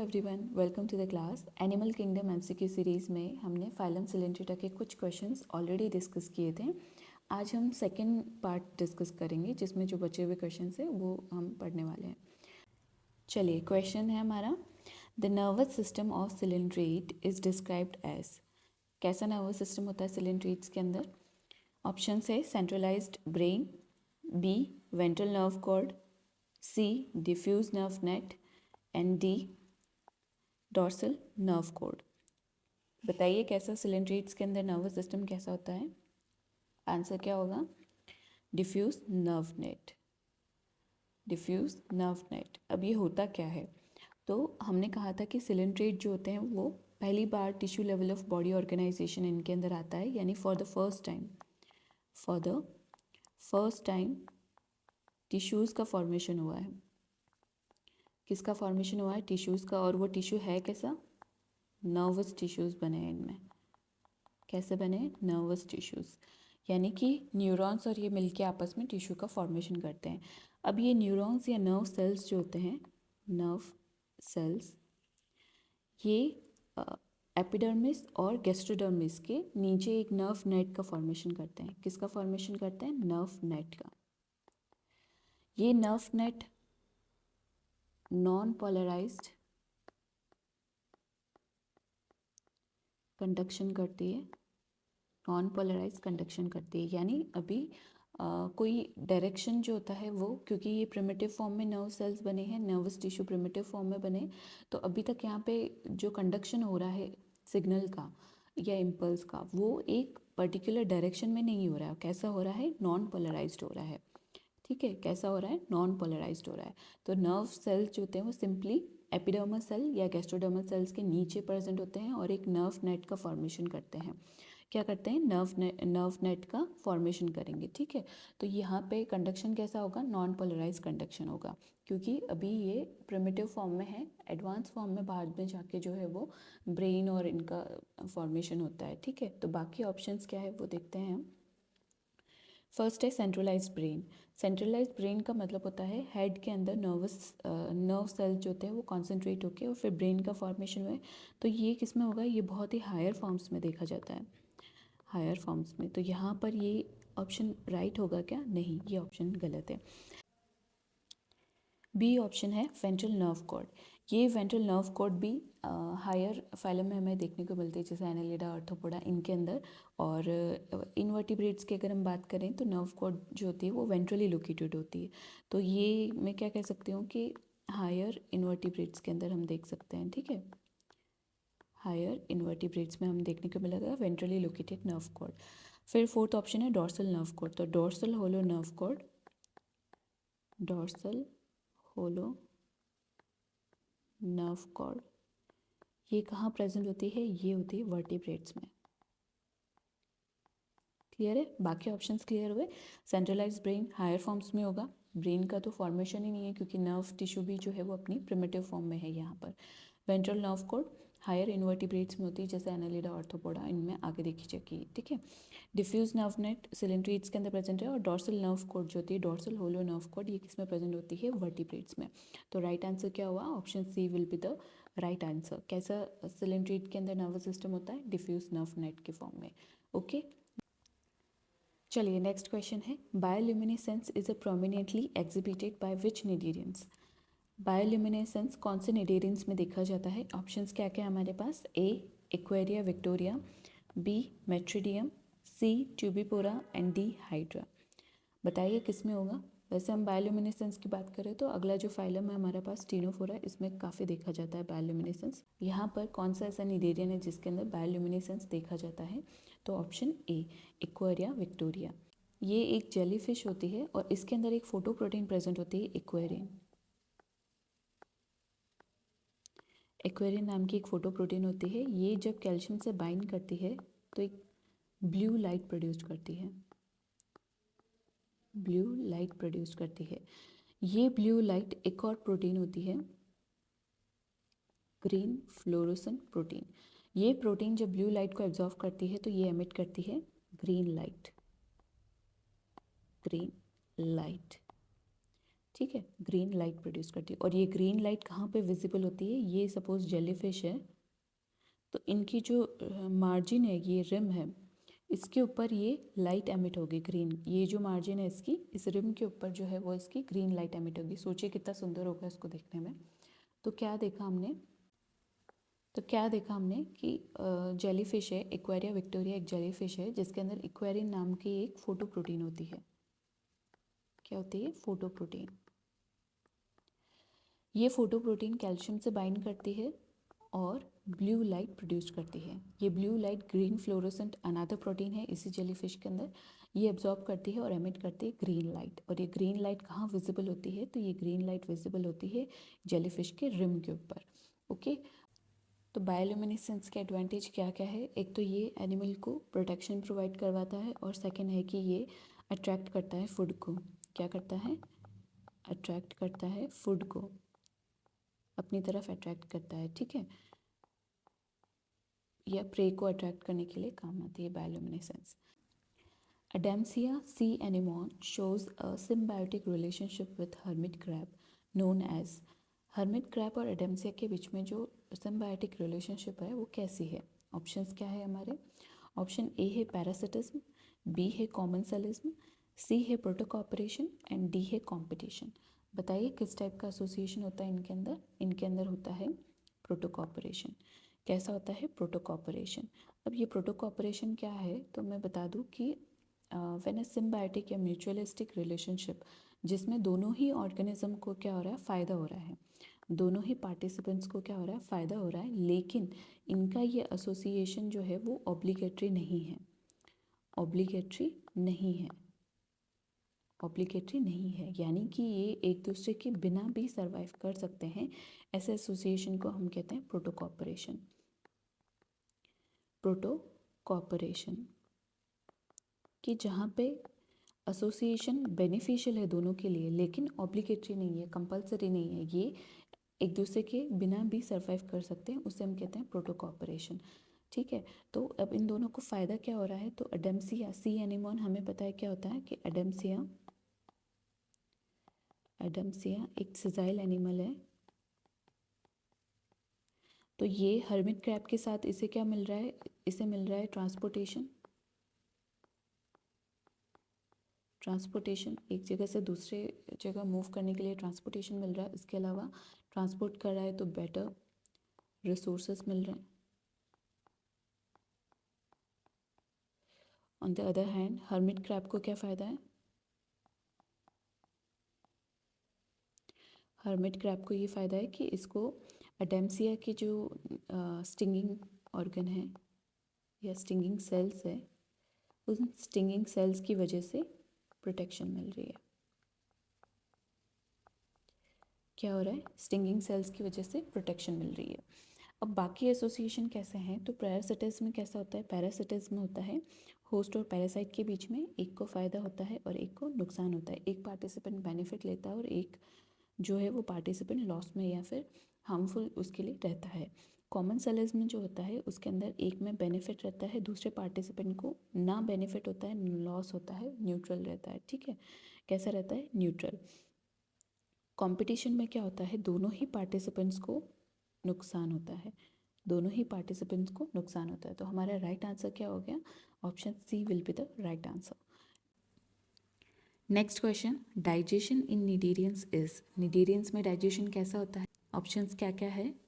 Everyone, welcome to the class. Animal kingdom MCQ series में हमने phylum Coelenterata के कुछ क्वेश्चंस ऑलरेडी डिस्कस किए थे। आज हम सेकंड पार्ट डिस्कस करेंगे जिसमें जो बचे हुए क्वेश्चंस हैं वो हम पढ़ने वाले हैं। चलिए, क्वेश्चन है हमारा, the nervous system of coelenterate is described as. कैसा नर्वस सिस्टम होता है सिलेंट्रेट्स के अंदर? ऑप्शन है centralised brain, B ventral nerve cord, C diffuse nerve net and D dorsal nerve cord. बताइए कैसा सिलेंट्रेट्स के अंदर नर्वस सिस्टम कैसा होता है? आंसर क्या होगा? Diffuse nerve net. Diffuse nerve net. अब ये होता क्या है? तो हमने कहा था कि सिलेंट्रेट जो होते हैं वो पहली बार tissue level of body organisation इनके अंदर आता है, यानी for the first time tissues का फॉर्मेशन हुआ है। किसका फॉर्मेशन हुआ है? टिश्यूज़ का। और वो टिश्यू है कैसा? नर्वस टिश्यूज़ बने हैं इनमें। कैसे बने? नर्वस टिश्यूज़, यानी कि न्यूरॉन्स और ये मिलके आपस में टिश्यू का फॉर्मेशन करते हैं। अब ये न्यूरॉन्स या नर्व सेल्स जो होते हैं, नर्व सेल्स, ये एपिडर्मिस और गैस्ट्रोडर्मिस के नीचे एक नर्व नेट का फॉर्मेशन करते हैं। किसका फॉर्मेशन करते हैं? नर्व नेट का। ये nerve net non polarised conduction करती है, नॉन पोलराइज कंडक्शन करती है। यानी अभी कोई डायरेक्शन जो होता है वो, क्योंकि ये प्रिमिटिव फॉर्म में नर्व सेल्स बने हैं, नर्वस टिश्यू प्रिमिटिव फॉर्म में बने, तो अभी तक यहाँ पे जो कंडक्शन हो रहा है सिग्नल का या इम्पल्स का, वो एक पर्टिकुलर डायरेक्शन में नहीं हो रहा है। कैसा हो रहा है? नॉन पोलराइज्ड हो रहा है। ठीक है, कैसा हो रहा है? नॉन पोलराइज्ड हो रहा है। तो नर्व सेल्स जो होते हैं वो सिंपली एपिडर्मल सेल या गैस्ट्रोडर्मल सेल्स के नीचे प्रेजेंट होते हैं और एक नर्व नेट का फॉर्मेशन करते हैं। क्या करते हैं? नर्व नेट का फॉर्मेशन करेंगे। ठीक है, तो यहाँ पे कंडक्शन कैसा होगा? नॉन पोलराइज कंडक्शन होगा, क्योंकि अभी ये प्रिमिटिव फॉर्म में है। एडवांस फॉर्म में बाद में जाके जो है वो ब्रेन और इनका फॉर्मेशन होता है। ठीक है, तो बाकी ऑप्शंस क्या है वो देखते हैं हम। फर्स्ट है सेंट्रलाइज्ड ब्रेन। सेंट्रलाइज्ड ब्रेन का मतलब होता है हेड के अंदर नर्व सेल्स जो होते हैं वो कॉन्सेंट्रेट होकर और फिर ब्रेन का फॉर्मेशन हुआ है। तो ये किस में होगा? ये बहुत ही हायर फॉर्म्स में देखा जाता है, हायर फॉर्म्स में। तो यहाँ पर ये ऑप्शन राइट होगा क्या? नहीं, ये ऑप्शन गलत है। बी ऑप्शन है वेंट्रल नर्व कॉर्ड। ये वेंट्रल नर्व कॉर्ड भी हायर फाइलम में हमें देखने को मिलती है, जैसे एनालिडा, आर्थ्रोपोडा, इनके अंदर। और इनवर्टिब्रेट्स की अगर हम बात करें तो नर्व कॉर्ड जो होती है वो वेंट्रली लोकेटेड होती है। तो ये मैं क्या कह सकती हूँ कि हायर इनवर्टिब्रेट्स के अंदर हम देख सकते हैं। ठीक है, हायर इनवर्टिब्रेट्स में हम देखने को मिलेगा वेंट्रली लोकेटेड नर्व कॉर्ड। फिर फोर्थ ऑप्शन है डॉर्सल नर्व कॉर्ड। तो dorsal hollow nerve cord, dorsal hollow nerve cord, ये कहाँ प्रेजेंट होती है? ये होती है वर्टिब्रेट्स में। क्लियर है? बाकी ऑप्शंस क्लियर हुए। सेंट्रलाइज्ड ब्रेन हायर फॉर्म्स में होगा, ब्रेन का तो फॉर्मेशन ही नहीं है क्योंकि नर्व टिश्यू भी जो है वो अपनी प्रिमिटिव फॉर्म में है यहाँ पर। Ventral nerve cord higher invertebrates में होती है, जैसे एनालिडा, आर्थ्रोपोडा, इनमें आगे देखी जाएगी। ठीक है, डिफ्यूज नर्व नेट सिलेंट्रेट्स के अंदर प्रेजेंट है। और डॉर्सल नर्व कॉर्ड जो होती है, डॉर्सल होलो नर्व कॉर्ड, ये किस में प्रेजेंट होती है? वर्टिब्रेट्स में। तो राइट आंसर क्या हुआ? Option C will be the right answer. कैसा सिलेंट्रेट के अंदर नर्वस सिस्टम होता है? डिफ्यूज नर्व नेट के फॉर्म में। ओके, चलिए नेक्स्ट क्वेश्चन है, bioluminescence is a prominently exhibited by which cnidarians. Bioluminescence कौन से निडेरियंस में देखा जाता है? ऑप्शंस क्या क्या है हमारे पास? A Aequorea victoria, B Metridium, C Tubipora and D Hydra. बताइए किस में होगा? वैसे हम बायोल्यूमिनेसेंस की बात करें तो अगला जो फाइलम है हमारे पास स्टीनोफोरा, इसमें काफ़ी देखा जाता है बायोल्यूमिनेसेंस। यहाँ पर कौन सा ऐसा निडेरियन है जिसके अंदर बायोल्यूमिनेसेंस देखा जाता है? तो ऑप्शन ए एक्वेरिया विक्टोरिया। ये एक जेलीफिश होती है और इसके अंदर एक फोटो प्रोटीन प्रेजेंट होती है, एक्वेरिन। एक्वेरिन नाम की एक फोटो प्रोटीन होती है। ये जब कैल्शियम से बाइंड करती है तो एक ब्लू लाइट प्रोड्यूस करती है, ब्लू लाइट प्रोड्यूस करती है। ये ब्लू लाइट एक और प्रोटीन होती है, ग्रीन फ्लोरोसेंट प्रोटीन। ये प्रोटीन जब ब्लू लाइट को एब्जॉर्व करती है तो ये एमिट करती है ग्रीन लाइट, ग्रीन लाइट। ठीक है, ग्रीन लाइट प्रोड्यूस करती है। और ये ग्रीन लाइट कहाँ पे विजिबल होती है? ये सपोज जेलीफिश है, तो इनकी जो मार्जिन है, ये रिम है, इसके ऊपर ये लाइट एमिट होगी ग्रीन। ये जो मार्जिन है इसकी, इस रिम के ऊपर जो है वो इसकी ग्रीन लाइट एमिट होगी। सोचिए कितना सुंदर होगा इसको देखने में। तो क्या देखा हमने? कि जेलीफिश है, एक्वेरिया विक्टोरिया एक जेलीफिश है जिसके अंदर एक्वेरिन नाम की एक फोटो प्रोटीन होती है। क्या होती है? Photo protein. ये फोटो प्रोटीन कैल्शियम से बाइंड करती है और ब्लू लाइट प्रोड्यूस करती है। ये blue light green fluorescent another protein है इसी जेलीफिश के अंदर। ये एब्जॉर्ब करती है और एमिट करती है ग्रीन लाइट। और ये ग्रीन लाइट कहाँ विजिबल होती है? तो ये ग्रीन लाइट विजिबल होती है जेलीफिश के रिम के ऊपर। ओके, तो बायोल्यूमिनेसेंस के एडवांटेज क्या क्या है? एक तो ये एनिमल को प्रोटेक्शन प्रोवाइड करवाता है, और सेकेंड है कि ये अट्रैक्ट करता है फूड को। क्या करता है? अट्रैक्ट करता है फूड को, अपनी तरफ अट्रैक्ट करता है। ठीक है, या प्रे को अट्रैक्ट करने के लिए काम आती है bioluminescence. Adamsia sea anemone shows a symbiotic relationship with hermit crab known as. Hermit crab और अडेम्सिया के बीच में जो सिम्बायोटिक रिलेशनशिप है वो कैसी है? ऑप्शंस क्या है हमारे? ऑप्शन ए है पैरासिटिज्म, बी है कॉमनसेलिज्म, सी है प्रोटोकॉपरेशन एंड डी है कॉम्पिटिशन। बताइए किस टाइप का एसोसिएशन होता है इनके अंदर? इनके अंदर होता है प्रोटोकॉपरेशन। कैसा होता है? प्रोटोकॉपरेशन। अब ये प्रोटोकॉपरेशन क्या है तो मैं बता दूं कि व्हेन ए सिम्बायोटिक या म्यूचुअलिस्टिक रिलेशनशिप, जिसमें दोनों ही ऑर्गेनिज्म को क्या हो रहा है? फ़ायदा हो रहा है, दोनों ही पार्टिसिपेंट्स को क्या हो रहा है? फ़ायदा हो रहा है, लेकिन इनका ये एसोसिएशन जो है वो ऑब्लिगेटरी नहीं है। ऑब्लिगेटरी नहीं है, ऑब्लिगेटरी नहीं है, यानी कि ये एक दूसरे के बिना भी सर्वाइव कर सकते हैं। ऐसे एसोसिएशन को हम कहते हैं प्रोटोकॉपरेशन। प्रोटोकॉपरेशन कि जहाँ पे एसोसिएशन बेनिफिशियल है दोनों के लिए, लेकिन ऑब्लिगेटरी नहीं है, कंपलसरी नहीं है, ये एक दूसरे के बिना भी सर्वाइव कर सकते हैं, उसे हम कहते हैं प्रोटोकॉपरेशन। ठीक है, तो अब इन दोनों को फ़ायदा क्या हो रहा है? तो अडेम्सिया सी एनिमोन, हमें पता है क्या होता है कि अडेम्सिया एक सिजाइल एनिमल है। तो ये हर्मिट क्रैब के साथ इसे क्या मिल रहा है? इसे मिल रहा है ट्रांसपोर्टेशन, एक जगह से दूसरे जगह मूव करने के लिए ट्रांसपोर्टेशन मिल रहा है। इसके अलावा ट्रांसपोर्ट कर रहा है तो बेटर रिसोर्सेज मिल रहे हैं। On the other hand hermit crab को क्या फ़ायदा है? हर्मिट क्रैब को ये फ़ायदा है कि इसको अडेम्सिया की जो स्टिंगिंग ऑर्गन है या स्टिंगिंग सेल्स है, उन स्टिंगिंग सेल्स की वजह से प्रोटेक्शन मिल रही है। क्या हो रहा है? स्टिंगिंग सेल्स की वजह से प्रोटेक्शन मिल रही है। अब बाकी एसोसिएशन कैसे हैं? तो पैरासिटिज्म में कैसा होता है? पैरासिटिज्म में होता है होस्ट और पैरासाइट के बीच में एक को फ़ायदा होता है और एक को नुकसान होता है। एक पार्टिसिपेंट बेनिफिट लेता है और एक जो है वो पार्टिसिपेंट लॉस में या फिर हार्मफुल उसके लिए रहता है। कॉमन सेलिज्म जो होता है उसके अंदर एक में बेनिफिट रहता है, दूसरे पार्टिसिपेंट को ना बेनिफिट होता है, लॉस होता है, न्यूट्रल रहता है। ठीक है, कैसा रहता है? न्यूट्रल। कंपटीशन में क्या होता है? दोनों ही पार्टिसिपेंट्स को नुकसान होता है, दोनों ही पार्टिसिपेंट्स को नुकसान होता है। तो हमारा राइट आंसर क्या हो गया? Option C will be the right answer. Next question, digestion in cnidarians is. Cnidarians में डाइजेशन कैसा होता है? ऑप्शंस क्या क्या है?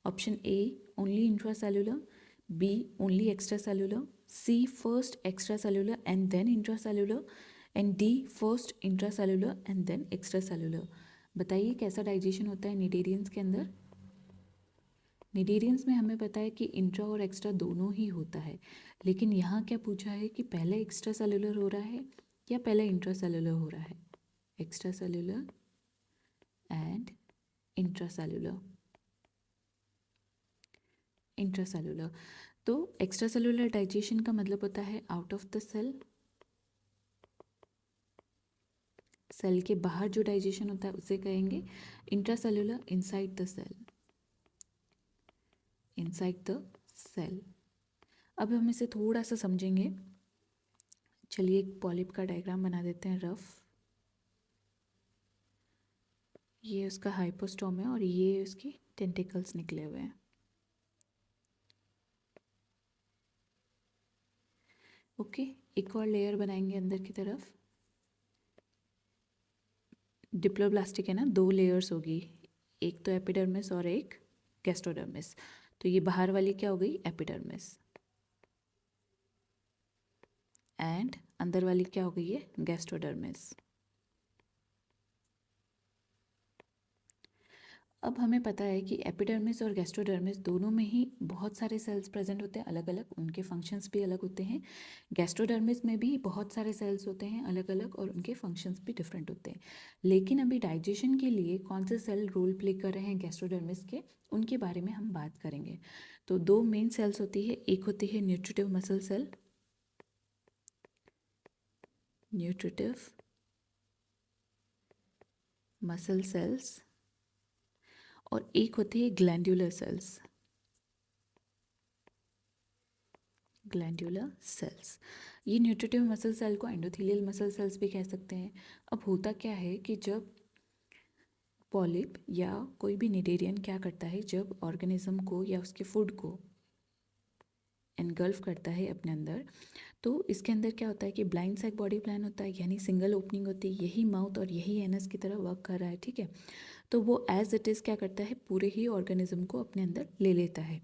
Option A only intracellular, B only extra cellular, C first extra cellular and then intracellular, and D first intracellular and then extra cellular. बताइए कैसा digestion होता है निडेरियंस के अंदर? निडेरियंस में हमें पता है कि इंट्रा और एक्स्ट्रा दोनों ही होता है, लेकिन यहाँ क्या पूछा है कि पहले एक्स्ट्रा सेल्युलर हो रहा है या पहले इंट्रा सेल्युलर हो रहा है? Extra cellular and intra cellular. Intra cellular, तो एक्स्ट्रा सेल्युलर डाइजेशन का मतलब होता है out of the cell, cell के बाहर जो डाइजेशन होता है उसे कहेंगे। Intra cellular inside the cell, inside the cell. अब हम इसे थोड़ा सा समझेंगे। चलिए एक पॉलिप का डायग्राम बना देते हैं रफ। ये उसका हाइपोस्टोम है और ये उसकी टेंटिकल्स निकले हुए हैं। ओके, एक और लेयर बनाएंगे अंदर की तरफ। डिप्लोब्लास्टिक है ना, 2 लेयर्स होगी, एक तो एपिडर्मिस और एक गैस्ट्रोडर्मिस। तो ये बाहर वाली क्या हो गई, एपिडर्मिस, एंड अंदर वाली क्या हो गई है, गैस्ट्रोडर्मिस। अब हमें पता है कि एपिडर्मिस और गैस्ट्रोडर्मिस दोनों में ही बहुत सारे सेल्स प्रेजेंट होते हैं अलग अलग, उनके फंक्शंस भी अलग होते हैं। गैस्ट्रोडर्मिस में भी बहुत सारे सेल्स होते हैं अलग अलग और उनके फंक्शंस भी डिफरेंट होते हैं। लेकिन अभी डाइजेशन के लिए कौन से सेल रोल प्ले कर रहे हैं गैस्ट्रोडर्मिस के, उनके बारे में हम बात करेंगे। तो 2 मेन सेल्स होती है, एक होती है nutritive muscle cell, nutritive muscle cells, और एक होती है ग्लैंडुलर सेल्स, ग्लैंडुलर सेल्स। ये न्यूट्रिटिव मसल सेल को एंडोथेलियल मसल सेल्स भी कह सकते हैं। अब होता क्या है कि जब पॉलिप या कोई भी निडेरियन क्या करता है, जब ऑर्गेनिज्म को या उसके फूड को एनगल्फ करता है अपने अंदर, तो इसके अंदर क्या होता है कि ब्लाइंड सैक बॉडी प्लान होता है, यानी सिंगल ओपनिंग होती है, यही माउथ और यही एनस की तरह वर्क कर रहा है, ठीक है। तो वो एज इट इज़ क्या करता है, पूरे ही ऑर्गेनिज्म को अपने अंदर ले लेता है।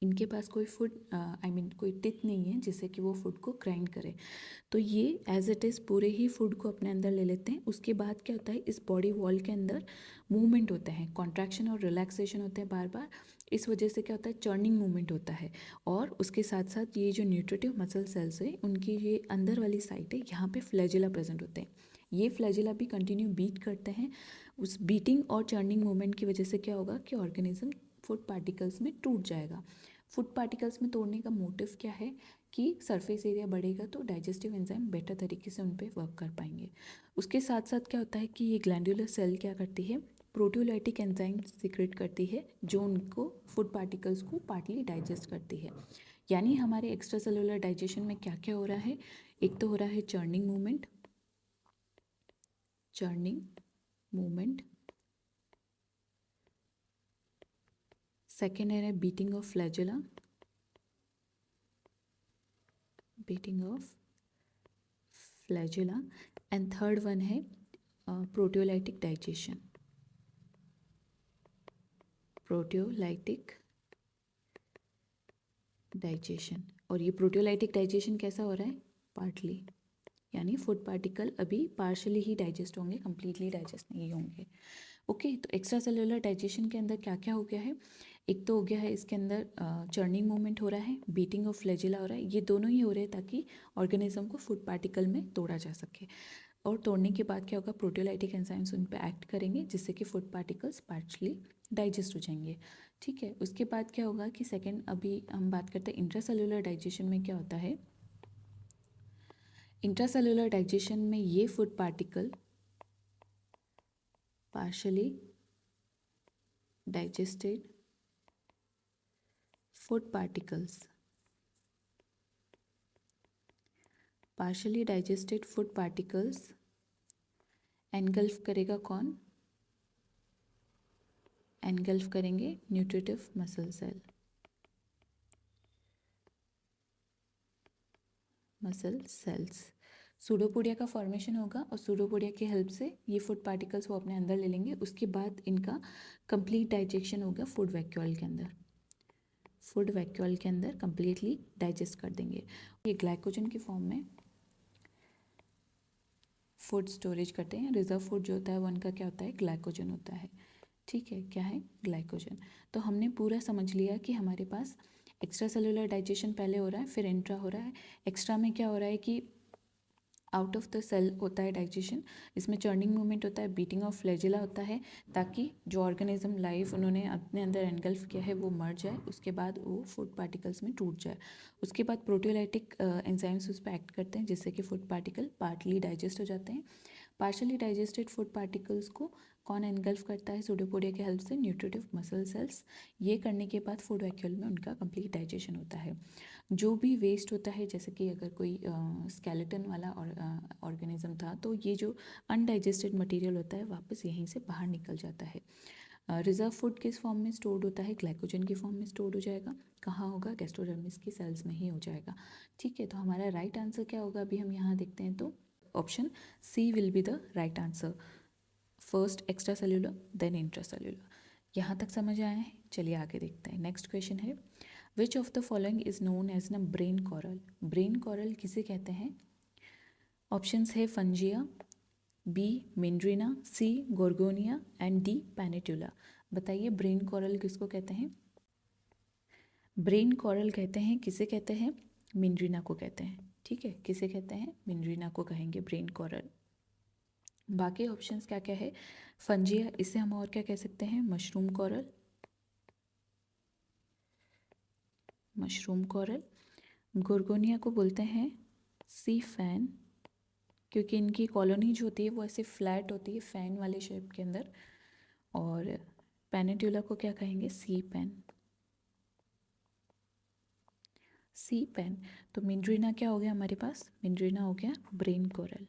इनके पास कोई फूड कोई टिथ नहीं है जिससे कि वो फूड को ग्राइंड करे, तो ये एज इट इज़ पूरे ही फूड को अपने अंदर ले लेते हैं। उसके बाद क्या होता है, इस बॉडी वॉल के अंदर मूवमेंट होता है, कॉन्ट्रैक्शन और रिलैक्सेशन होते हैं बार बार। इस वजह से क्या होता है, चर्निंग मूवमेंट होता है। और उसके साथ साथ ये जो न्यूट्रिटिव मसल सेल्स है, उनकी ये अंदर वाली साइड है, यहाँ पे फ्लैजिला प्रेजेंट होते हैं। ये फ्लैजिला भी कंटिन्यू बीट करते हैं। उस बीटिंग और चर्निंग मूवमेंट की वजह से क्या होगा कि ऑर्गेनिज्म फूड पार्टिकल्स में टूट जाएगा। फूड पार्टिकल्स में तोड़ने का मोटिव क्या है कि सरफेस एरिया बढ़ेगा तो डाइजेस्टिव एंजाइम बेटर तरीके से उन पर वर्क कर पाएंगे। उसके साथ साथ क्या होता है कि ये ग्लैंडुलर सेल क्या करती है, प्रोटियोलाइटिक एंजाइम सीक्रेट करती है, जो उनको फूड पार्टिकल्स को पार्टली डाइजेस्ट करती है। यानी हमारे एक्स्ट्रा सेलुलर डाइजेशन में क्या क्या हो रहा है, एक तो हो रहा है churning movement, churning movement, second है beating of flagella, beating of flagella, and third one है प्रोटियोलाइटिक डाइजेशन, प्रोटियोलाइटिक डाइजेशन। और ये प्रोटियोलाइटिक डाइजेशन कैसा हो रहा है, पार्टली, यानी फूड पार्टिकल अभी पार्शली ही डाइजेस्ट होंगे, कंप्लीटली डाइजेस्ट नहीं होंगे। ओके, तो एक्स्ट्रा सेलुलर डाइजेशन के अंदर क्या क्या हो गया है, एक तो हो गया है इसके अंदर चर्निंग मूवमेंट हो रहा है, बीटिंग ऑफ फ्लैजिला हो रहा है, ये दोनों ही हो रहे हैं ताकि ऑर्गेनिज्म को फूड पार्टिकल में तोड़ा जा सके। और तोड़ने के बाद क्या होगा, प्रोटियोलाइटिक एंजाइम्स उन पर एक्ट करेंगे जिससे कि फूड पार्टिकल्स पार्शली डाइजेस्ट हो जाएंगे, ठीक है। उसके बाद क्या होगा कि सेकेंड, अभी हम बात करते हैं इंट्रासेलुलर डाइजेशन में क्या होता है। इंट्रासेलुलर डाइजेशन में ये food particle partially digested food particles, partially digested food particles engulf करेगा कौन, एनगल्फ करेंगे nutritive muscle cell, muscle cells. Pseudopodia का फॉर्मेशन होगा और सूडोपोडिया की हेल्प से ये फूड पार्टिकल्स वो अपने अंदर ले लेंगे। उसके बाद इनका कंप्लीट डाइजेशन होगा फूड वैक्यूल के अंदर, फूड वैक्यूल के अंदर कंप्लीटली डाइजेस्ट कर देंगे। ये ग्लाइकोजन की फॉर्म में फूड स्टोरेज करते हैं। रिजर्व फूड जो होता है वो उनका क्या होता है, ग्लाइकोजन होता है, ठीक है। क्या है, ग्लाइकोजन। तो हमने पूरा समझ लिया कि हमारे पास एक्स्ट्रा सेलुलर डाइजेशन पहले हो रहा है, फिर इंट्रा हो रहा है। एक्स्ट्रा में क्या हो रहा है कि आउट ऑफ द सेल होता है डाइजेशन, इसमें चर्निंग मूवमेंट होता है, बीटिंग ऑफ फ्लैजिला होता है, ताकि जो ऑर्गेनिज्म लाइफ उन्होंने अपने अंदर एनगल्फ किया है वो मर जाए, उसके बाद वो फूड पार्टिकल्स में टूट जाए। उसके बाद प्रोटियोलाइटिक एंजाइम्स उस पर एक्ट करते हैं जिससे कि फूड पार्टिकल पार्टली डाइजेस्ट हो जाते हैं। पार्शली डाइजेस्टेड फूड पार्टिकल्स को कौन एनगल्फ करता है सूडोपोडिया के हेल्प से? Nutritive muscle sales. ये करने के बाद फूड वैक्यूल में उनका कंप्लीट डाइजेशन होता है। जो भी वेस्ट होता है, जैसे कि अगर कोई स्केलेटन वाला ऑर्गेनिज्म था, तो ये जो अनडाइजेस्टेड मटेरियल होता है वापस यहीं से बाहर निकल जाता है। रिजर्व फूड किस फॉर्म में स्टोर्ड होता है? ग्लाइकोजन की फॉर्म में स्टोर्ड हो जाएगा। कहाँ होगा? गैस्ट्रोडर्मिस की सेल्स में ही हो जाएगा। ठीक है, तो हमारा राइट आंसर क्या होगा? अभी हम यहाँ देखते हैं तो option C will be the right answer. First extra cellular then intra cellular. यहाँ तक समझ आया है? चलिए आगे देखते हैं। नेक्स्ट क्वेश्चन है, which of the following is known as a brain coral? Brain coral किसे कहते हैं? ऑप्शंस है Fungia, B Meandrina, C Gorgonia and D Pennatula. बताइए ब्रेन कॉरल किसको कहते हैं? ब्रेन कॉरल कहते हैं, किसे कहते हैं? मेंड्रीना को कहते हैं। ठीक है, किसे कहते हैं? मेंड्रीना को कहेंगे ब्रेन कॉरल। बाकी ऑप्शंस क्या क्या है? फंजिया, इसे हम और क्या कह सकते हैं? Mushroom coral, mushroom coral. Gorgonia को बोलते हैं सी फैन, क्योंकि इनकी कॉलोनी जो होती है वो ऐसे फ्लैट होती है फैन वाले शेप के अंदर। और पैनेट्यूला को क्या कहेंगे? सी पेन, सी पेन। तो मेंड्रीना क्या हो गया हमारे पास? मेंड्रीना हो गया ब्रेन कोरल।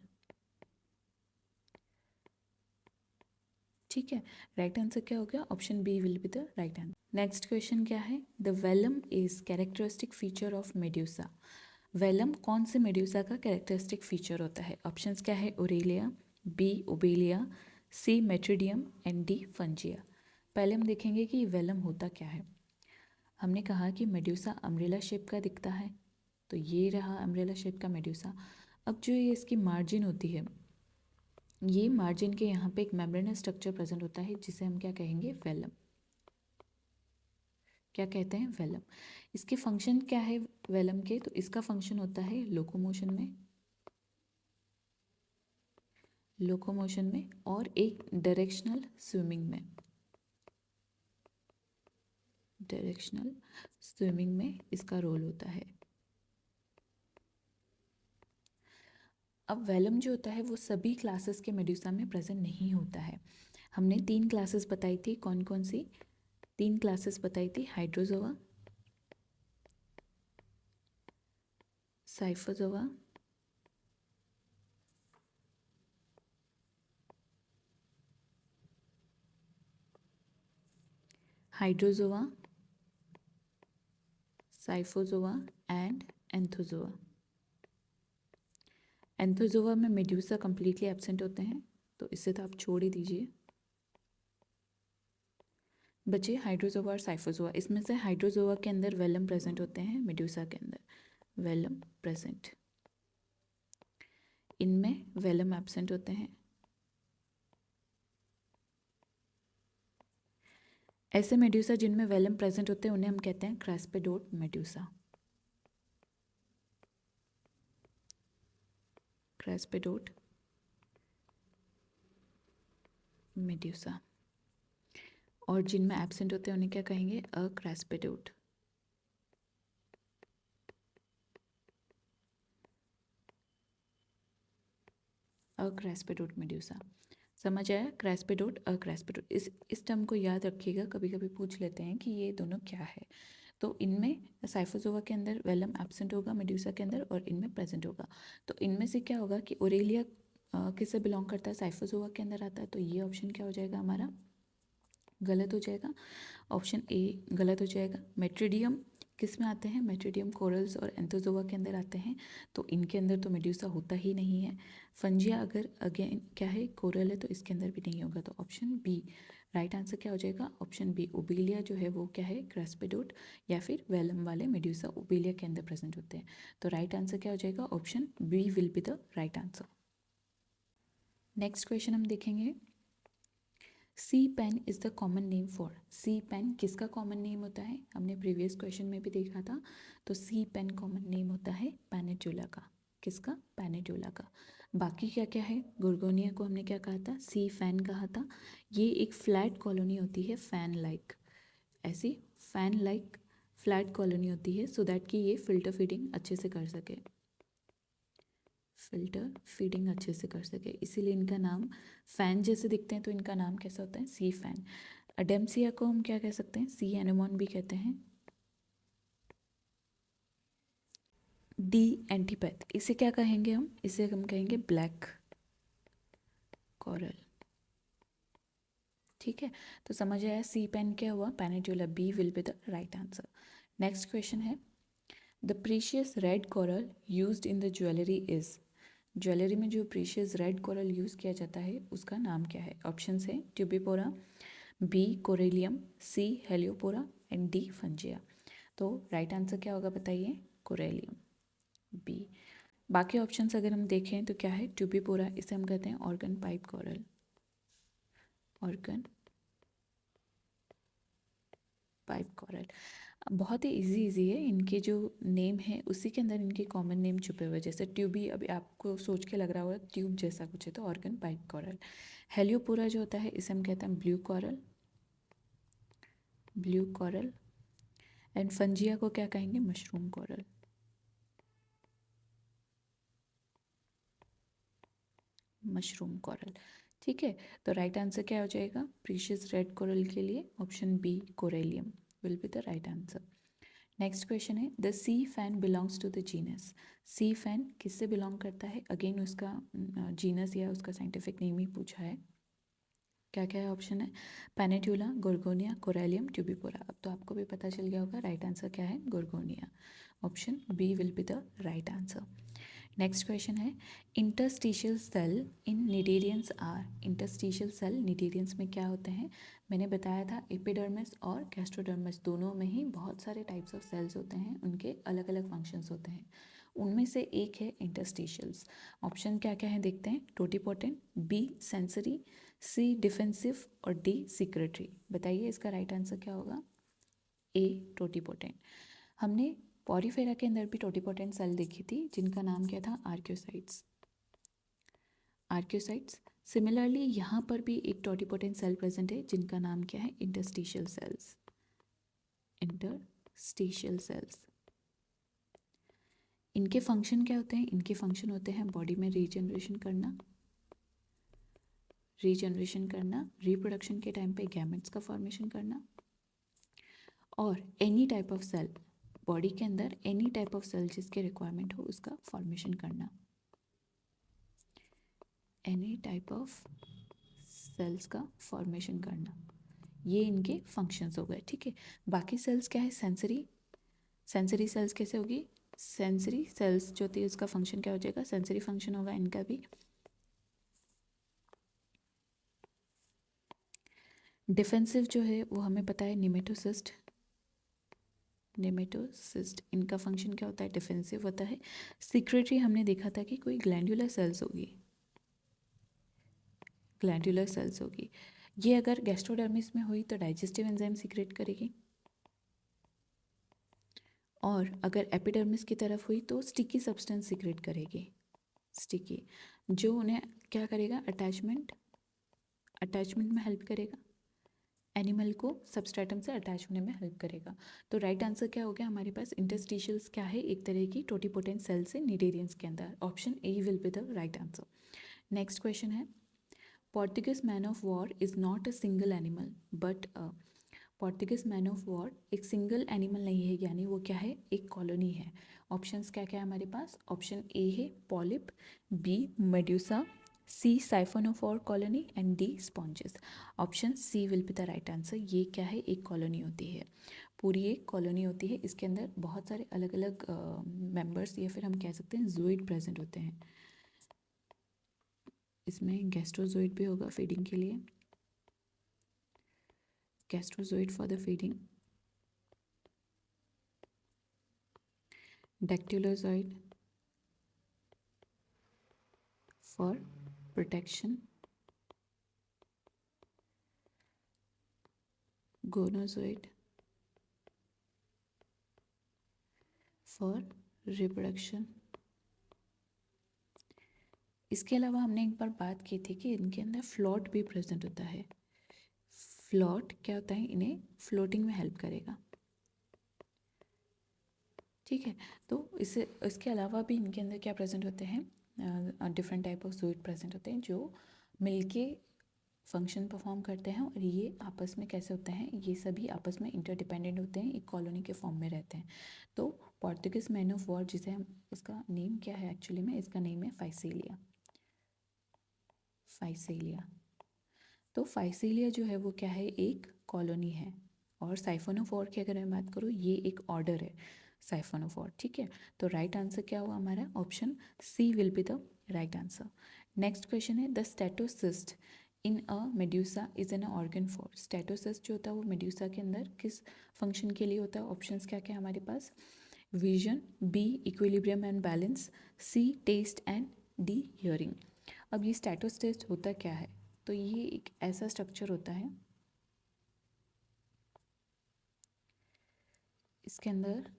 ठीक है, राइट आंसर क्या हो गया? Option B will be the right answer. Next question क्या है? The velum is characteristic feature of medusa. Velum कौन से मेड्यूसा का कैरेक्टरिस्टिक फीचर होता है? ऑप्शंस क्या है? Aurelia, B Obelia, C Metridium and D Fungia. पहले हम देखेंगे कि वेलम होता क्या है। हमने कहा कि मेड्यूसा अम्ब्रेला शेप का दिखता है, तो ये रहा अम्ब्रेला शेप का मेड्यूसा। अब जो ये इसकी मार्जिन होती है, ये मार्जिन के यहाँ पे एक मेम्ब्रेनस स्ट्रक्चर प्रेजेंट होता है जिसे हम क्या कहेंगे? वेलम। क्या कहते हैं? वेलम। इसके फंक्शन क्या है वेलम के? तो इसका फंक्शन होता है लोकोमोशन में, लोकोमोशन में और एक डायरेक्शनल स्विमिंग में, डायरेक्शनल स्विमिंग में इसका रोल होता है। अब वेलम जो होता है वो सभी क्लासेस के मेड्यूसा में प्रेजेंट नहीं होता है। हमने 3 क्लासेस बताई थी, कौन कौन सी 3 क्लासेस बताई थी? Hydrozoa, Scyphozoa, Hydrozoa, Scyphozoa and Anthozoa. Anthozoa में मेड्यूसा कंप्लीटली एब्सेंट होते हैं, तो इसे तो आप छोड़ ही दीजिए। बचे हाइड्रोजोआ और साइफोजोआ। इसमें से हाइड्रोजोआ के अंदर वेलम प्रेजेंट होते हैं, मेड्यूसा के अंदर वेलम प्रेजेंट, इनमें वेलम एब्सेंट होते हैं। ऐसे मेड्यूसा जिनमें वेलम प्रेजेंट होते हैं उन्हें हम कहते हैं क्रेस्पेडोट मेड्यूसा, क्रेस्पेडोट मेड्यूसा। और जिनमें एब्सेंट होते हैं उन्हें क्या कहेंगे? अक्रेस्पेडोट। अक्रेस्पेडोट मेड्यूसा। समझ आया? क्रेस्पेडोट, अक्रेस्पेडोट। इस टर्म को याद रखिएगा, कभी कभी पूछ लेते हैं कि ये दोनों क्या है। तो इनमें साइफोजोआ के अंदर वेलम एब्सेंट होगा, मेड्यूसा के अंदर, और इनमें प्रेजेंट होगा। तो इनमें से क्या होगा कि ओरेलिया किससे बिलोंग करता है? साइफोजोआ के अंदर आता है। तो ये ऑप्शन क्या हो जाएगा हमारा? गलत हो जाएगा। ऑप्शन ए गलत हो जाएगा। मेट्रिडियम किस में आते हैं? मेट्रिडियम कोरल्स और एंथोजोआ के अंदर आते हैं, तो इनके अंदर तो मेड्यूसा होता ही नहीं है। फंजिया अगर अगेन क्या है? कोरल है, तो इसके अंदर भी नहीं होगा। तो ऑप्शन बी राइट आंसर क्या हो जाएगा? ऑप्शन बी ओबेलिया जो है वो क्या है? क्रेस्पेडोट या फिर वेलम वाले मेड्यूसा ओबेलिया के अंदर प्रेजेंट होते हैं। तो राइट आंसर क्या हो जाएगा? Option B will be the right answer. Next question हम देखेंगे, sea pen is the common name for. Sea pen किसका कॉमन नेम होता है? हमने प्रीवियस क्वेश्चन में भी देखा था। तो सी पेन कॉमन नेम होता है पैनेट्यूला का। किसका? पैनेट्यूला का। बाकी क्या क्या है? गोर्गोनिया को हमने क्या कहा था? सी फैन कहा था। ये एक फ्लैट कॉलोनी होती है, फैन लाइक, ऐसी फैन लाइक फ्लैट कॉलोनी होती है, सो दैट कि ये फिल्टर फीडिंग अच्छे से कर सके। फिल्टर फीडिंग अच्छे से कर सके, इसीलिए इनका नाम फैन जैसे दिखते हैं, तो इनका नाम कैसा होता है, सी फैन। अडेम्सिया को हम क्या कह सकते हैं, सी एनेमोन भी कहते हैं। डी एंटीपैथ, इसे क्या कहेंगे हम, इसे हम कहेंगे ब्लैक कोरल। ठीक है, तो समझ आया सी पेन क्या हुआ, Pennatula, B will be the right answer. Next question है, the precious red coral used in the jewellery is, jewellery में जो प्रीशियस रेड कोरल यूज़ किया जाता है उसका नाम क्या है। ऑप्शन है Tubipora, B Corallium, C Heliopora and D Fungia. तो राइट आंसर क्या होगा बताइए, कोरेलियम, बी। बाकी ऑप्शंस अगर हम देखें तो क्या है, ट्यूबिपोरा, इसे हम कहते हैं organ pipe coral, organ pipe coral. बहुत ही इजी है, इनके जो नेम है उसी के अंदर इनके कॉमन नेम छुपे हुए, जैसे ट्यूबी, अभी आपको सोच के लग रहा होगा ट्यूब जैसा कुछ है, तो ऑर्गन पाइप कोरल। हेलियोपोरा जो होता है इसे हम कहते हैं blue coral, blue coral. And Fungia को क्या कहेंगे, मशरूम कोरल, मशरूम कोरल। ठीक है, तो राइट आंसर क्या हो जाएगा, प्रीशियस रेड कोरल के लिए option B Corallium will be the right answer. Next question है, the sea fan belongs to the genus, sea fan किससे बिलोंग करता है, अगेन उसका जीनस या उसका साइंटिफिक नेम ही पूछा है। क्या क्या है ऑप्शन है, पेनिट्यूला, गोर्गोनिया, कोरेलियम, ट्यूबिपोरा। अब तो आपको भी पता चल गया होगा राइट आंसर क्या है, Gorgonia, option B will be the right answer. Next question है, interstitial cell in cnidarians are, interstitial cell cnidarians में क्या होते हैं, मैंने बताया था एपिडर्मिस और गैस्ट्रोडर्मिस दोनों में ही बहुत सारे टाइप्स ऑफ सेल्स होते हैं, उनके अलग अलग फंक्शंस होते हैं, उनमें से एक है इंटरस्टिशियल्स। ऑप्शन क्या क्या है देखते हैं, टोटिपोटेंट, बी सेंसरी, सी डिफेंसिव और डी सिक्रेटरी। बताइए इसका राइट आंसर क्या होगा, ए टोटिपोटेंट। हमने पॉरीफेरा के अंदर भी टोटिपोटेंट सेल देखी थी जिनका नाम क्या था, आर्क्योसाइट्स, आर्क्योसाइट्स। सिमिलरली यहाँ पर भी एक टोटिपोटेंट सेल प्रेजेंट है जिनका नाम क्या है, इंटरस्टिशियल सेल्स, इंटरस्टिशियल सेल्स। इनके फंक्शन क्या होते हैं, इनके फंक्शन होते हैं बॉडी में रीजनरेशन करना, रीजनरेशन करना, रिप्रोडक्शन के टाइम पे गैमेट्स का फॉर्मेशन करना, और any type of cell, body के अंदर एनी टाइप ऑफ सेल जिसके रिक्वायरमेंट हो उसका फॉर्मेशन करना, एनी टाइप ऑफ सेल्स का फॉर्मेशन करना, ये इनके फंक्शंस हो गए। ठीक है, बाकी सेल्स क्या है, सेंसरी, सेंसरी सेल्स कैसे होगी, सेंसरी सेल्स जो होती है उसका फंक्शन क्या हो जाएगा, सेंसरी फंक्शन होगा इनका भी। डिफेंसिव जो है वो हमें पता है, निमेटोसिस्ट, नेमेटोसिस्ट, इनका फंक्शन क्या होता है, डिफेंसिव होता है। सिक्रेटरी हमने देखा था कि कोई ग्लैंडुलर सेल्स होगी, ग्लैंडुलर सेल्स होगी, ये अगर गैस्ट्रोडर्मिस में हुई तो डाइजेस्टिव एंजाइम सीक्रेट करेगी, और अगर एपिडर्मिस की तरफ हुई तो स्टिकी सब्सटेंस सीक्रेट करेगी, स्टिकी, जो उन्हें क्या करेगा, अटैचमेंट, अटैचमेंट में हेल्प करेगा, एनिमल को सबस्ट्रेटम से अटैच होने में हेल्प करेगा। तो राइट आंसर क्या हो गया हमारे पास, इंटरस्टिशियल्स क्या है, एक तरह की टोटिपोटेंट सेल से निडेरियंस के अंदर, option A will be the right answer. Next question है, Portuguese man of war is not a single animal but a, Portuguese man of war एक सिंगल एनिमल नहीं है, यानी वो क्या है, एक कॉलोनी है। ऑप्शंस क्या क्या है हमारे पास, ऑप्शन ए है polyp, B medusa, C siphonophore colony and D sponges. Option C will be the right answer. ये क्या है, एक कॉलोनी होती है, पूरी एक कॉलोनी होती है, इसके अंदर बहुत सारे अलग अलग मेंबर्स या फिर हम कह सकते हैं जूइड प्रेजेंट होते हैं। इसमें गैस्ट्रोजोइड भी होगा फीडिंग के लिए, gastrozooid for the feeding, dactylozoid for protection, gonozoid for reproduction। इसके अलावा हमने एक बार बात की थी कि इनके अंदर फ्लोट भी प्रेजेंट होता है। फ्लोट क्या होता है, इन्हें फ्लोटिंग में हेल्प करेगा। ठीक है, तो इससे इसके अलावा भी इनके अंदर क्या प्रेजेंट होते हैं, different type of fluid present होते हैं जो मिलके फंक्शन परफॉर्म करते हैं, और ये आपस में कैसे होते हैं, ये सभी आपस में इंटरडिपेंडेंट होते हैं, एक कॉलोनी के फॉर्म में रहते हैं। तो पोर्तुगीज मैन ऑफ वॉर, जिसे हम, इसका नेम क्या है एक्चुअली में, इसका नेम है फाइसेलिया। फाइसेलिया, तो फाइसेलिया जो है वो क्या है, एक कॉलोनी है। और साइफोन ऑफ वॉर की अगर मैं बात करूँ, ये एक ऑर्डर है साइफोन ऑफ वॉर, ठीक है। तो राइट आंसर क्या हुआ हमारा, option C will be the right answer. Next question है, the statocyst in a medusa is an organ for. Statocyst जो होता है वो मेड्यूसा के अंदर किस फंक्शन के लिए होता है, ऑप्शंस क्या क्या है हमारे पास, vision, B equilibrium and balance, C taste and D hearing. अब ये स्टेटोसिस्ट होता क्या है, तो ये एक ऐसा स्ट्रक्चर होता है, इसके अंदर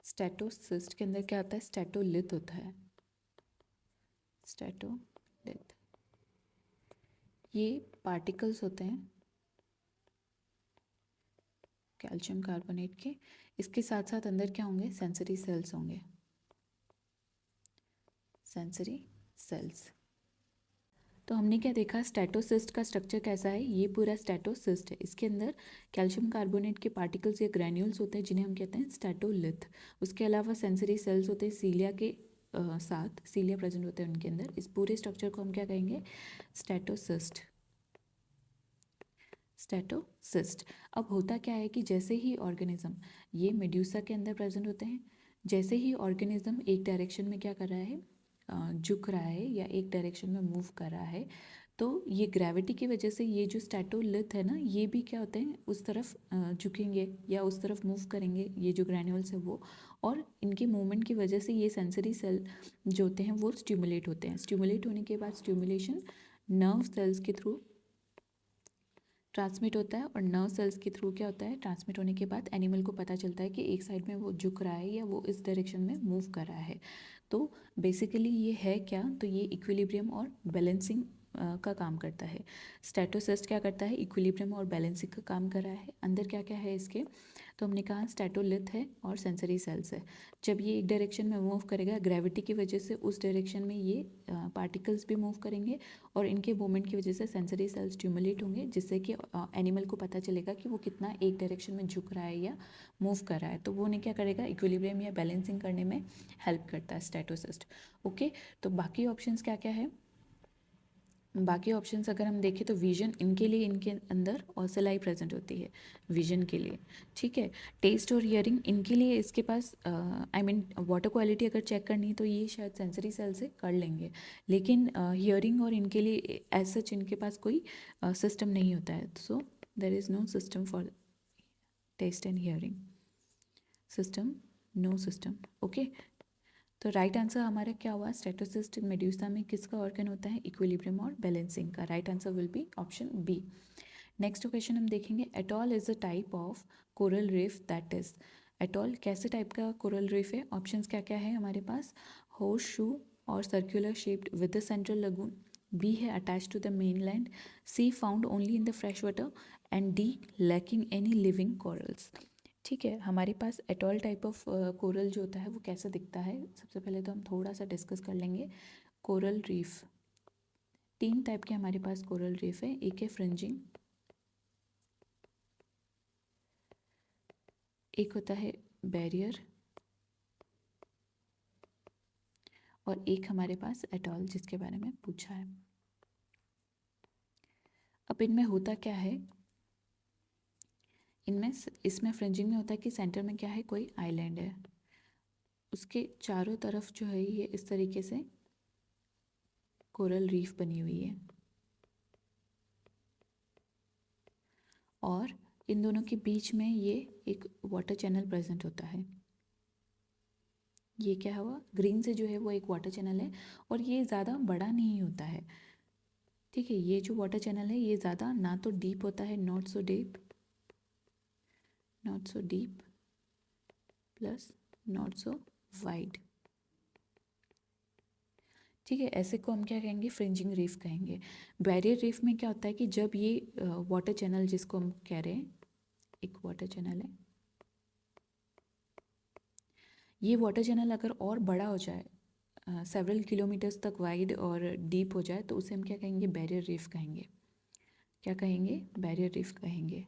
स्टेटोसिस्ट के अंदर क्या होता है, स्टेटोलिथ होता है। स्टेटोलिथ, ये पार्टिकल्स होते हैं कैल्शियम कार्बोनेट के, इसके साथ साथ अंदर क्या होंगे, सेंसरी सेल्स होंगे, सेंसरी सेल्स। तो हमने क्या देखा, स्टेटोसिस्ट का स्ट्रक्चर कैसा है, ये पूरा स्टेटोसिस्ट है, इसके अंदर कैल्शियम कार्बोनेट के पार्टिकल्स या ग्रैन्यूल्स होते हैं जिन्हें हम कहते हैं स्टेटोलिथ। उसके अलावा सेंसरी सेल्स होते हैं, सीलिया के साथ सीलिया प्रेजेंट होते हैं उनके अंदर। इस पूरे स्ट्रक्चर को हम क्या कहेंगे, स्टेटोसिस्ट। स्टेटोसिस्ट। अब होता क्या है कि जैसे ही ऑर्गेनिज्म, ये मेड्यूसा के अंदर प्रेजेंट होते हैं, जैसे ही ऑर्गेनिज्म एक डायरेक्शन में क्या कर रहा है, झुक रहा है या एक डायरेक्शन में मूव कर रहा है, तो ये ग्रेविटी की वजह से ये जो स्टेटोलिथ है ना, ये भी क्या होते हैं, उस तरफ झुकेंगे या उस तरफ मूव करेंगे, ये जो ग्रैन्यूल्स है वो। और इनके मूवमेंट की वजह से ये सेंसरी सेल जो होते हैं वो स्टिमुलेट होते हैं। स्टिमुलेट होने के बाद स्टिमुलेशन नर्व सेल्स के थ्रू ट्रांसमिट होता है, और नर्व सेल्स के थ्रू क्या होता है, ट्रांसमिट होने के बाद एनिमल को पता चलता है कि एक साइड में वो झुक रहा है या वो इस डायरेक्शन में मूव कर रहा है। तो बेसिकली ये है क्या, तो ये इक्विलिब्रियम और बैलेंसिंग का काम करता है। स्टेटोसिस्ट क्या करता है, इक्विलिब्रियम और बैलेंसिंग का काम कर रहा है। अंदर क्या क्या है इसके, तो हमने कहा स्टेटोलिथ है और सेंसरी सेल्स है। जब ये एक डायरेक्शन में मूव करेगा, ग्रेविटी की वजह से उस डायरेक्शन में ये पार्टिकल्स भी मूव करेंगे, और इनके मूवमेंट की वजह से सेंसरी सेल्स स्टिमुलेट होंगे, जिससे कि एनिमल को पता चलेगा कि वो कितना एक डायरेक्शन में झुक रहा है या मूव कर रहा है। तो वो उन्हें क्या करेगा, इक्विलिब्रियम या बैलेंसिंग करने में हेल्प करता है स्टेटोसिस्ट। ओके, तो बाकी ऑप्शंस क्या क्या है, बाकी ऑप्शंस अगर हम देखें तो विजन, इनके लिए इनके अंदर ऑसिलाई प्रेजेंट होती है विजन के लिए, ठीक है। टेस्ट और हियरिंग, इनके लिए इसके पास आई मीन वाटर क्वालिटी अगर चेक करनी है तो ये शायद सेंसरी सेल से कर लेंगे, लेकिन हियरिंग और इनके लिए एज सच इनके पास कोई सिस्टम नहीं होता है। So there is no system for taste and hearing, system, no system. Okay, तो राइट आंसर हमारा क्या हुआ, स्टेटोसिस्ट मेड्यूसा में किसका ऑर्गन होता है, इक्विलिब्रियम और बैलेंसिंग का। Right answer will be option B. Next question हम देखेंगे, atoll is a type of coral reef that is. Atoll कैसे टाइप का कोरल रीफ है, ऑप्शंस क्या क्या है हमारे पास, होर्स शू और circular shaped with the central lagoon, B है attach to the main land, C found only in the fresh water, and D lacking any living corals. ठीक है, हमारे पास एटॉल टाइप ऑफ कोरल जो होता है वो कैसा दिखता है, सबसे पहले तो हम थोड़ा सा डिस्कस कर लेंगे। कोरल रीफ, तीन टाइप के हमारे पास कोरल रीफ है, एक है फ्रिंजिंग, एक होता है बैरियर, और एक हमारे पास एटॉल जिसके बारे में पूछा है। अब इनमें होता क्या है, इनमें इसमें फ्रिंजिंग में होता है कि सेंटर में क्या है, कोई आइलैंड है, उसके चारों तरफ जो है ये इस तरीके से कोरल रीफ बनी हुई है, और इन दोनों के बीच में ये एक वाटर चैनल प्रेजेंट होता है। ये क्या हुआ, ग्रीन से जो है वो एक वाटर चैनल है, और ये ज़्यादा बड़ा नहीं होता है, ठीक है। ये जो वाटर चैनल है ये ज़्यादा ना तो डीप होता है, not so deep, not so deep plus not so wide, ठीक है। ऐसे को हम क्या कहेंगे, फ्रिंजिंग रीफ कहेंगे। बैरियर रीफ में क्या होता है कि जब ये वाटर चैनल जिसको हम कह रहे हैं, एक वाटर चैनल है, ये वाटर चैनल अगर और बड़ा हो जाए, सेवरल किलोमीटर्स तक वाइड और डीप हो जाए तो उसे हम क्या कहेंगे, बैरियर रीफ कहेंगे। क्या कहेंगे, बैरियर रीफ कहेंगे।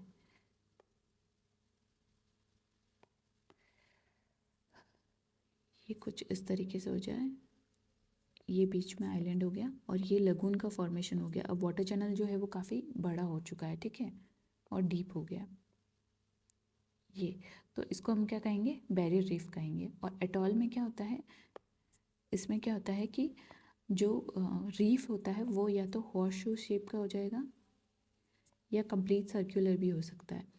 ये कुछ इस तरीके से हो जाए, ये बीच में आइलैंड हो गया और ये लगून का फॉर्मेशन हो गया। अब वाटर चैनल जो है वो काफ़ी बड़ा हो चुका है, ठीक है, और डीप हो गया ये। तो इसको हम क्या कहेंगे, बैरियर रीफ कहेंगे। और एटॉल में क्या होता है, इसमें क्या होता है कि जो रीफ होता है वो या तो हॉर्स शू शेप का हो जाएगा या कंप्लीट सर्कुलर भी हो सकता है।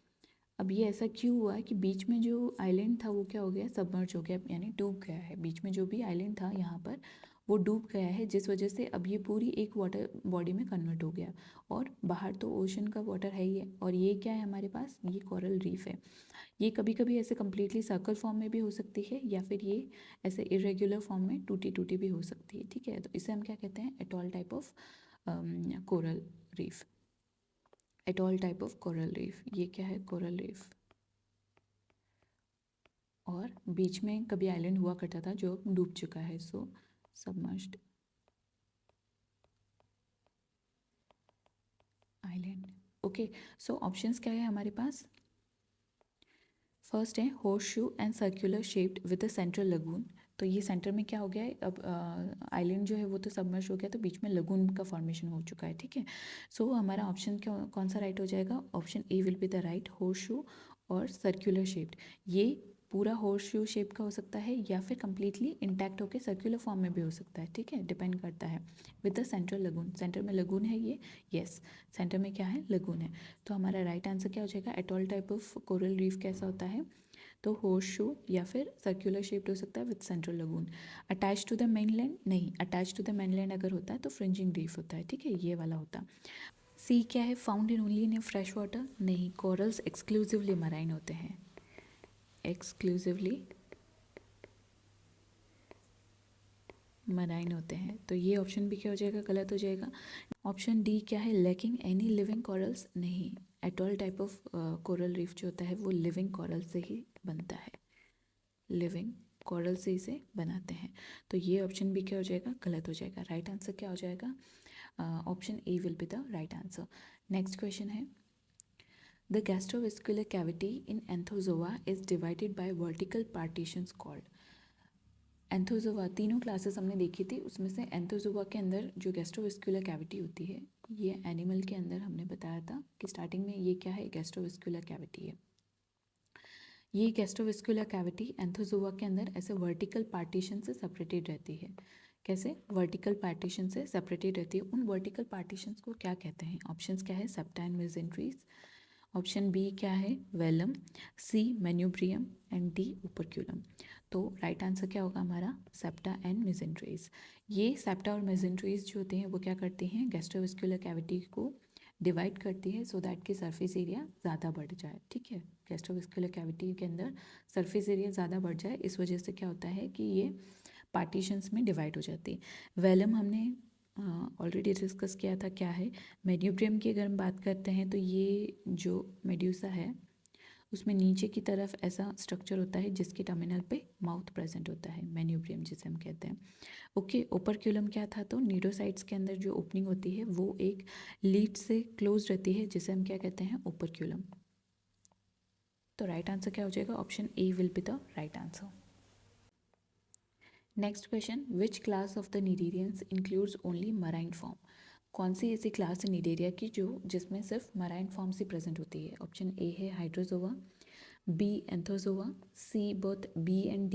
अब ये ऐसा क्यों हुआ कि बीच में जो आइलैंड था वो क्या हो गया, सबमर्ज हो गया, यानी डूब गया है। बीच में जो भी आइलैंड था यहाँ पर वो डूब गया है, जिस वजह से अब ये पूरी एक वाटर बॉडी में कन्वर्ट हो गया। और बाहर तो ओशन का वाटर है ही है, और ये क्या है हमारे पास, ये कोरल रीफ है। ये कभी कभी ऐसे कम्प्लीटली सर्कल फॉर्म में भी हो सकती है, या फिर ये ऐसे इरेग्युलर फॉर्म में टूटी टूटी भी हो सकती है, ठीक है। तो इसे हम क्या कहते हैं, atoll type of coral reef. Atoll type of coral reef, ये क्या है, कोरल रीफ। और बीच में कभी आइलैंड हुआ करता था जो अब डूब चुका है, so submerged island. Okay, so options क्या है हमारे पास। फर्स्ट है horseshoe and circular shaped with a central lagoon. तो ये सेंटर में क्या हो गया है, अब आइलैंड जो है वो तो सबमर्ज हो गया, तो बीच में लगून का फॉर्मेशन हो चुका है, ठीक है। सो हमारा ऑप्शन कौन सा राइट हो जाएगा, option A will be the right, horseshoe और सर्कुलर शेप्ड। ये पूरा हॉर्स शू शेप का हो सकता है या फिर कम्प्लीटली इंटैक्ट होकर सर्कुलर फॉर्म में भी हो सकता है, ठीक है, डिपेंड करता है। With the central lagoon, centre में लगून है ये, यस, सेंटर में क्या है, लगून है। तो हमारा राइट आंसर क्या हो जाएगा, atoll type of coral reef कैसा होता है, तो हॉर्स शू या फिर सर्कुलर शेप्ड हो सकता है with central lagoon. Attach to the mainland नहीं, अटैच टू द मेनलैंड अगर होता है तो फ्रिंजिंग रीफ होता है, ठीक है, ये वाला होता। सी क्या है, found in only in fresh water नहीं, कोरल्स एक्सक्लूसिवली मराइन होते हैं, एक्सक्लूसिवली मराइन होते हैं। तो ये ऑप्शन भी क्या हो जाएगा, गलत हो जाएगा। ऑप्शन डी क्या है, लैकिंग एनी लिविंग कोरल्स नहीं, atoll type of coral reef जो होता है वो लिविंग कोरल से ही बनता है, लिविंग कोरल से इसे बनाते हैं। तो ये ऑप्शन भी क्या हो जाएगा, गलत हो जाएगा। राइट आंसर क्या हो जाएगा, option A will be the right answer. Next question है, the gastrovascular cavity in Anthozoa is divided by vertical partitions called. Anthozoa तीनों क्लासेस हमने देखी थी, उसमें से एंथोजोआ के अंदर जो गैस्ट्रोवेस्कुलर कैविटी होती है, ये एनिमल के अंदर हमने बताया था कि स्टार्टिंग में ये क्या है, गैस्ट्रोवेस्कुलर कैविटी है। ये गैस्ट्रोवेस्कुलर कैविटी एंथोजोआ के अंदर ऐसे वर्टिकल पार्टीशन से सेपरेटेड रहती है। कैसे, वर्टिकल पार्टीशन से सेपरेटेड रहती है। उन वर्टिकल पार्टीशंस को क्या कहते हैं, ऑप्शंस क्या है, सेप्टा एंड मेसेंट्रीज, ऑप्शन बी क्या है, Welham, C manubrium and D ओपर्क्यूलम। तो राइट आंसर क्या होगा हमारा, सेप्टा एंड मेसेंट्रीज। ये सेप्टा और मेसेंट्रीज जो होते हैं वो क्या करते हैं, गैस्ट्रोवेस्कुलर कैविटी को डिवाइड करती है सो दैट कि सरफेस एरिया ज़्यादा बढ़ जाए, ठीक है। गैस्ट्रोवेस्कुलर कैविटी के अंदर सरफेस एरिया ज़्यादा बढ़ जाए, इस वजह से क्या होता है कि ये पार्टीशंस में डिवाइड हो जाती है। वेलम हमने ऑलरेडी डिस्कस किया था क्या है। मेड्यूब्रियम की अगर हम बात करते हैं तो ये जो मेड्यूसा है उसमें नीचे की तरफ ऐसा स्ट्रक्चर होता है जिसके टर्मिनल पे माउथ प्रेजेंट होता है, मेन्यूब्रियम जिसे हम कहते हैं। ओके, ओपर्क्यूलम क्या था, तो नीडोसाइट्स के अंदर जो ओपनिंग होती है वो एक लीड से क्लोज रहती है जिसे हम क्या कहते हैं, ओपर्क्यूलम। तो राइट आंसर क्या हो जाएगा, option A will be the right answer. Next question, which class of the cnidarians includes only marine form. कौन सी ऐसी क्लास है नीडेरिया की जो जिसमें सिर्फ मराइन फॉर्म से प्रेजेंट होती है। ऑप्शन ए है hydrozoa, B anthozoa, C both B and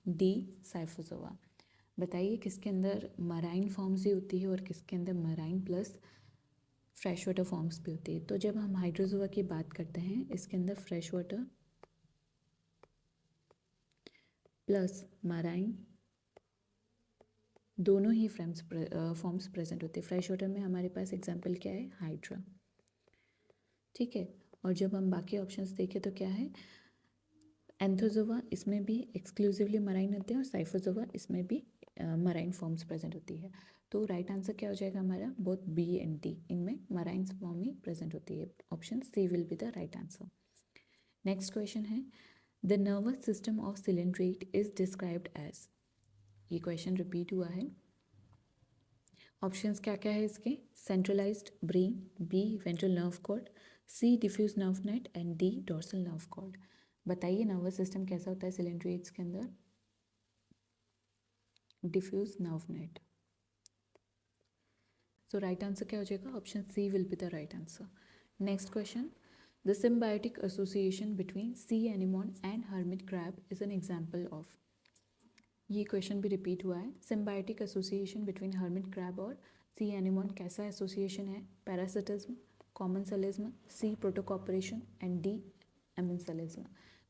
D scyphozoa. बताइए किसके अंदर मराइन फॉर्म्स भी होती है और किसके अंदर marine plus fresh water forms भी होती है। तो जब हम हाइड्रोजोआ की बात करते हैं इसके अंदर फ्रेश वाटर प्लस मराइन दोनों ही फॉर्म्स प्रेजेंट होते हैं। फ्रेश वाटर में हमारे पास एग्जाम्पल क्या है, हाइड्रा, ठीक है। और जब हम बाकी ऑप्शंस देखें तो क्या है, एंथोजोआ इसमें भी एक्सक्लूसिवली मराइन होते हैं और साइफोजोआ इसमें भी मराइन फॉर्म्स प्रेजेंट होती है। तो राइट आंसर क्या हो जाएगा हमारा, बोथ बी एंड डी, इनमें मराइन फॉर्म ही प्रेजेंट होती है। Option C will be the right answer. Next question है, the nervous system of coelenterate is described as. ये क्वेश्चन रिपीट हुआ है। ऑप्शंस क्या क्या है इसके? Centralised brain, B ventral nerve cord, C diffuse nerve net and D dorsal nerve cord. बताइए nervous system कैसा होता है सिलेंडरी एड्स के अंदर? Diffuse nerve net. So right answer क्या हो जाएगा? Option C will be the right answer. Next question, the symbiotic association between sea anemone and hermit crab is an example of। ये question भी repeat हुआ है। Symbiotic association between hermit crab और sea anemone कैसा association है? Parasitism, commensalism, C protocooperation and D amensalism.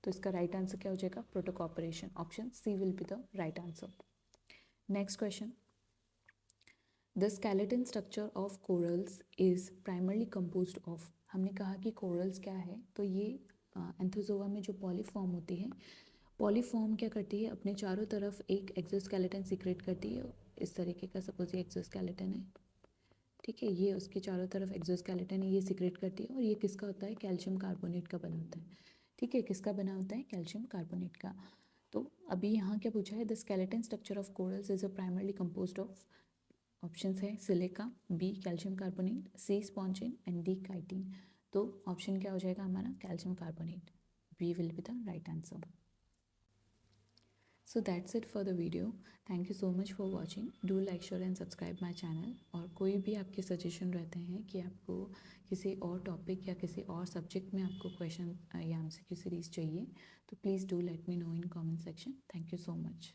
तो इसका right answer क्या हो जाएगा? Protocooperation. Option C will be the right answer. Next question, the skeleton structure of corals is primarily composed of. हमने कहा कि कोरल्स क्या है, तो ये एंथोजोआ में जो पॉलीफॉर्म होती है, पॉलीफॉर्म क्या करती है? अपने चारों तरफ एक एक्सोस्केलेटन सीक्रेट करती है। इस तरीके का सपोज ये एक्सोस्केलेटन है, ठीक है, ये उसके चारों तरफ एक्सोस्केलेटन है, ये सीक्रेट करती है। और ये किसका होता है? कैल्शियम कार्बोनेट का बना होता है। ठीक है, किसका बना होता है? कैल्शियम कार्बोनेट का। तो अभी यहाँ क्या पूछा है? The skeleton structure of corals is a primarily composed of. Option है silica, B calcium carbonate, C spongin and D chitin. तो ऑप्शन क्या हो जाएगा हमारा? Calcium carbonate. B will be the right answer. So that's it for the video. Thank you so much for watching. Do like, share and subscribe my channel. और कोई भी आपके suggestion रहते हैं कि आपको किसी और टॉपिक या किसी और सब्जेक्ट में आपको क्वेश्चन या एमसीक्यू सीरीज़ चाहिए, तो please do let me know in comment section. Thank you so much.